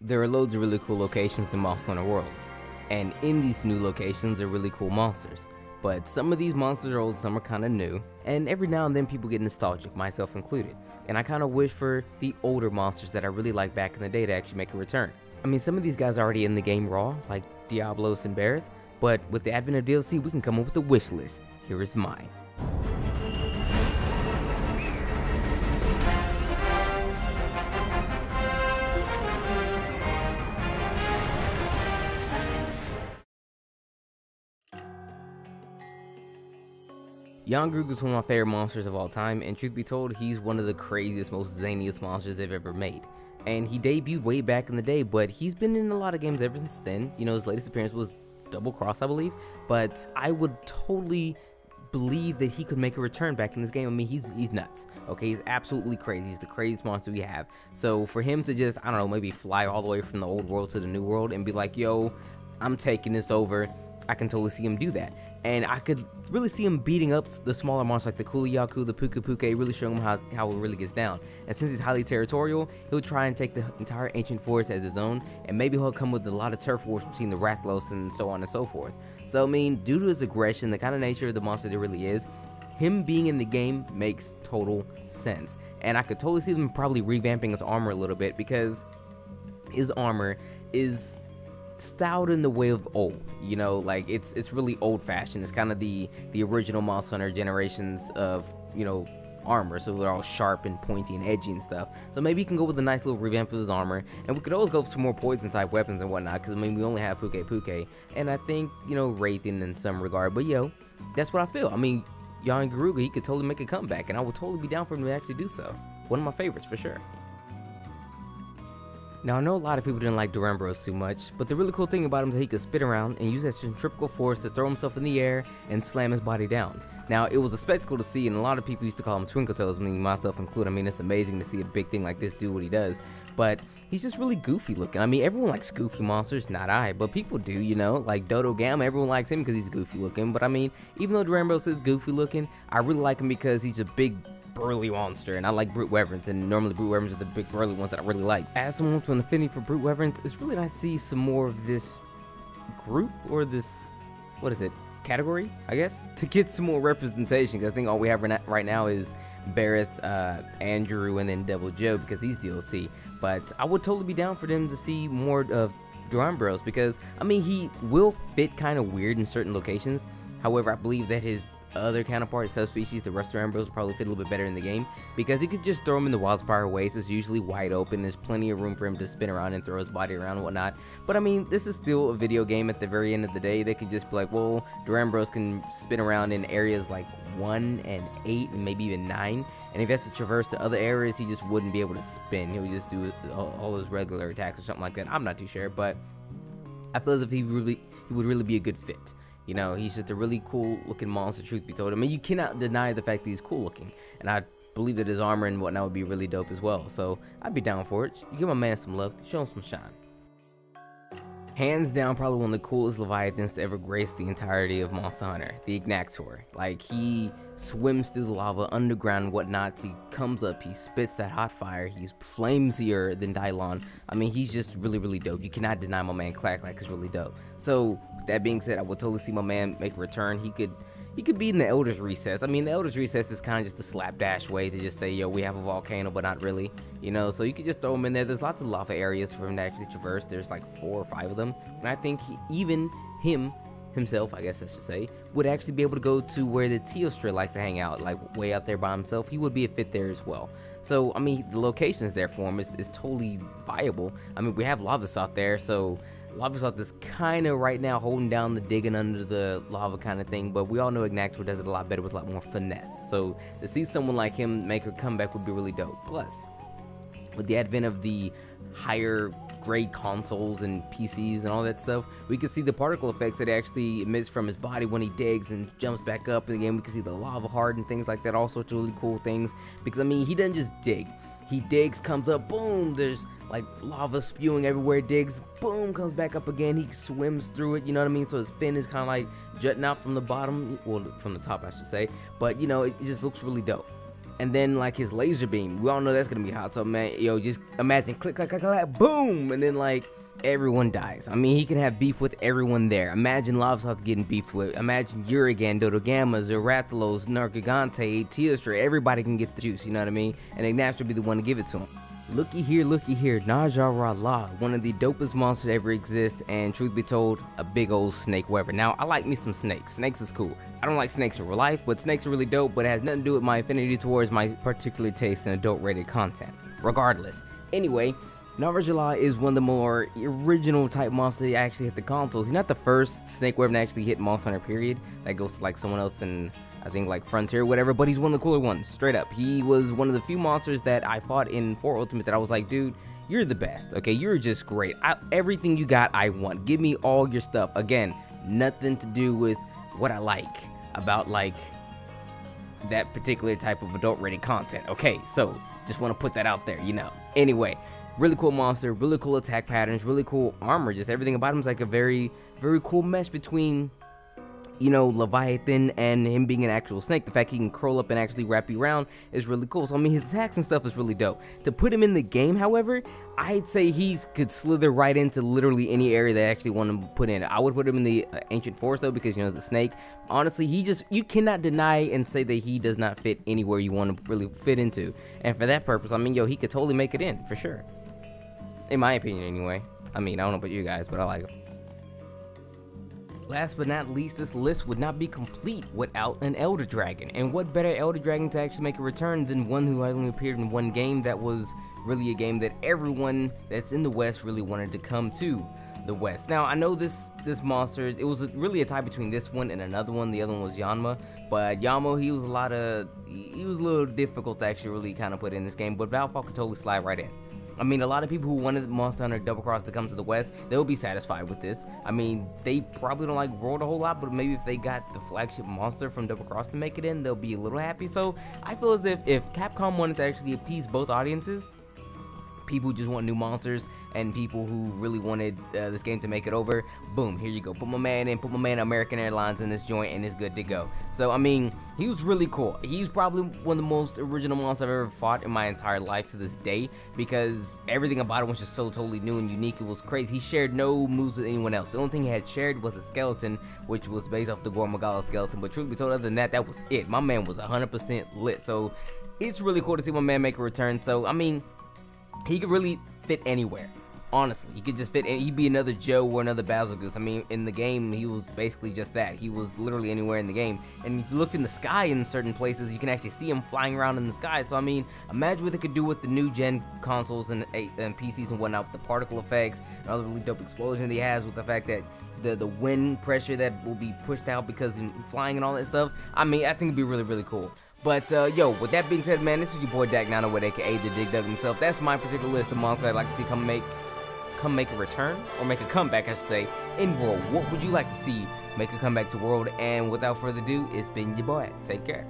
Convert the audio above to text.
There are loads of really cool locations in Monster Hunter World, and in these new locations are really cool monsters. But some of these monsters are old, some are kinda new, and every now and then people get nostalgic, myself included. And I kinda wish for the older monsters that I really liked back in the day to actually make a return. I mean, some of these guys are already in the game raw, like Diablos and Barrett, but with the advent of DLC, we can come up with a wish list. Here is mine. Yonerui is one of my favorite monsters of all time, and truth be told, he's one of the craziest, most zaniest monsters they've ever made. And he debuted way back in the day, but he's been in a lot of games ever since then. You know, his latest appearance was Double Cross, I believe, but I would totally believe that he could make a return back in this game. I mean, he's nuts, okay? He's absolutely crazy. He's the craziest monster we have. So for him to just, I don't know, maybe fly all the way from the old world to the new world and be like, yo, I'm taking this over, I can totally see him do that. And I could really see him beating up the smaller monsters like the Kuliyaku, the Puka Puke, really showing him how it really gets down. And since he's highly territorial, he'll try and take the entire ancient forest as his own, and maybe he'll come with a lot of turf wars between the Rathlos and so on and so forth. So I mean, due to his aggression, the kind of nature of the monster that it really is, him being in the game makes total sense. And I could totally see them probably revamping his armor a little bit, because his armor is styled in the way of old, you know, like it's really old-fashioned. It's kind of the original Monster Hunter generations of, you know, armor, so they're all sharp and pointy and edgy and stuff. So maybe you can go with a nice little revamp of his armor, and we could always go for some more poison type weapons and whatnot, because I mean, we only have Puke, and I think, you know, Wraithen in some regard. But yo, that's what I feel. I mean, Yonerui, he could totally make a comeback, and I would totally be down for him to actually do so. One of my favorites for sure. Now, I know a lot of people didn't like Duran Bros too much, but the really cool thing about him is that he could spin around and use that centrifugal force to throw himself in the air and slam his body down. Now, it was a spectacle to see, and a lot of people used to call him Twinkle Toes, I mean, myself included. I mean, it's amazing to see a big thing like this do what he does, but he's just really goofy looking. I mean, everyone likes goofy monsters, not I, but people do, you know, like Dodo Gamma, everyone likes him because he's goofy looking. But I mean, even though Duran Bros is goofy looking, I really like him because he's a big, burly monster, and I like brute wyverns, and normally brute wyverns are the big burly ones that I really like. As someone with an affinity for brute wyverns, it's really nice to see some more of this group, or this, what is it, category, I guess, to get some more representation, because I think all we have right now is Barrett, Andrew, and then Devil Joe, because he's DLC. But I would totally be down for them to see more of Duran Bros, because I mean, he will fit kind of weird in certain locations. However, I believe that his other counterpart subspecies, the rest of Duran Bros, will probably fit a little bit better in the game, because you could just throw him in the Wildspire waste. It's usually wide open. There's plenty of room for him to spin around and throw his body around and whatnot. But I mean, this is still a video game. At the very end of the day, they could just be like, well, Duran Bros can spin around in areas like 1 and 8 and maybe even 9, and if he has to traverse to other areas, he just wouldn't be able to spin. He would just do all his regular attacks or something like that. I'm not too sure, but I feel as if he would really be a good fit. You know, he's just a really cool looking monster, truth be told. I mean, you cannot deny the fact that he's cool looking, and I believe that his armor and whatnot would be really dope as well. So I'd be down for it. You give my man some love, show him some shine. Hands down, probably one of the coolest Leviathans to ever grace the entirety of Monster Hunter, the Ignator. Like, he swims through the lava, underground and whatnot. He comes up, he spits that hot fire, he's flamesier than Dylon. I mean, he's just really, really dope. You cannot deny my man Clack is really dope. So, with that being said, I would totally see my man make a return. He could be in the Elder's Recess. I mean, the Elder's Recess is kind of just a slapdash way to just say, yo, we have a volcano, but not really, you know, so you could just throw him in there. There's lots of lava areas for him to actually traverse. There's like 4 or 5 of them, and I think himself, I guess I should say, would actually be able to go to where the Teostra likes to hang out, like way out there by himself. He would be a fit there as well. So, I mean, the locations there for him is totally viable. I mean, we have Lavasoft there, so Lavasoft is kind of right now holding down the digging under the lava kind of thing, but we all know Ignator does it a lot better with a lot more finesse. So to see someone like him make a comeback would be really dope. Plus, with the advent of the higher grade consoles and PCs and all that stuff, we can see the particle effects that he actually emits from his body when he digs and jumps back up. And again, we can see the lava heart and things like that, all sorts of really cool things. Because I mean, he doesn't just dig. He digs, comes up, boom, there's like lava spewing everywhere, digs, boom, comes back up again, he swims through it, you know what I mean? So his fin is kind of like jutting out from the bottom, well, from the top I should say, but you know, it just looks really dope. And then like his laser beam, we all know that's gonna be hot. So man, yo, just imagine click, clack, clack, clack, boom, and then like everyone dies. I mean, he can have beef with everyone there. Imagine Lobsoft getting beefed with. Imagine Urigan, Dodogama, Zerathalos, Nargigante, Teostra. Everybody can get the juice, you know what I mean? And Ignash will be the one to give it to him. Looky here, Niraj Allah, one of the dopest monsters that ever exist, and truth be told, a big old snake weaver. Now, I like me some snakes. Snakes is cool. I don't like snakes in real life, but snakes are really dope, but it has nothing to do with my affinity towards my particular taste in adult-rated content. Regardless. Anyway, Niraj Allah is one of the more original type monsters that actually hit the consoles. He's not the first snake weaver to actually hit Monster Hunter, period. That goes to like someone else in, I think, like Frontier or whatever, but he's one of the cooler ones, straight up. He was one of the few monsters that I fought in 4 Ultimate that I was like, dude, you're the best, okay? You're just great. Everything you got, I want. Give me all your stuff. Again, nothing to do with what I like about, like, that particular type of adult-rated content, okay? So, just want to put that out there, you know. Anyway, really cool monster, really cool attack patterns, really cool armor. Just everything about him is like a very, very cool mesh between, you know, Leviathan and him being an actual snake. The fact he can curl up and actually wrap you around is really cool. So I mean, his attacks and stuff is really dope. To put him in the game, however, I'd say he could slither right into literally any area they actually want him to put in. I would put him in the ancient forest though, because, you know, it's a snake. Honestly, you cannot deny and say that he does not fit anywhere you want to really fit into. And for that purpose, I mean, yo, he could totally make it in for sure. In my opinion, anyway. I mean, I don't know about you guys, but I like him. Last but not least, this list would not be complete without an Elder Dragon. And what better Elder Dragon to actually make a return than one who only appeared in one game that was really a game that everyone that's in the West really wanted to come to the West. Now, I know this monster, it was really a tie between this one and another one. The other one was Yanma, but Yamo, he was a little difficult to actually really kind of put in this game, but Valfall could totally slide right in. I mean, a lot of people who wanted Monster Hunter Double Cross to come to the West, they'll be satisfied with this. I mean, they probably don't like World a whole lot, but maybe if they got the flagship monster from Double Cross to make it in, they'll be a little happy. So I feel as if Capcom wanted to actually appease both audiences, people who just want new monsters and people who really wanted this game to make it over, boom, here you go. Put my man in, put my man American Airlines in this joint, and it's good to go. So, I mean, he was really cool. He's probably one of the most original monsters I've ever fought in my entire life to this day, because everything about him was just so totally new and unique. It was crazy. He shared no moves with anyone else. The only thing he had shared was a skeleton, which was based off the Gormagala skeleton, but truth be told, other than that, that was it. My man was 100% lit, so it's really cool to see my man make a return. So, I mean, he could really fit anywhere. Honestly, he could just fit in. He'd be another Joe or another Basil Goose. I mean, in the game, he was basically just that. He was literally anywhere in the game. And if you looked in the sky in certain places, you can actually see him flying around in the sky. So, I mean, imagine what they could do with the new gen consoles and PCs and whatnot, with the particle effects and all the really dope explosion that he has, with the fact that the wind pressure that will be pushed out because he's flying and all that stuff. I mean, I think it'd be really, really cool. But, yo, with that being said, man, this is your boy Dak908, aka the Dig Dug himself. That's my particular list of monsters I'd like to see come make a return, or make a comeback, I should say, in World. What would you like to see make a comeback to World? And without further ado, it's been your boy. Take care.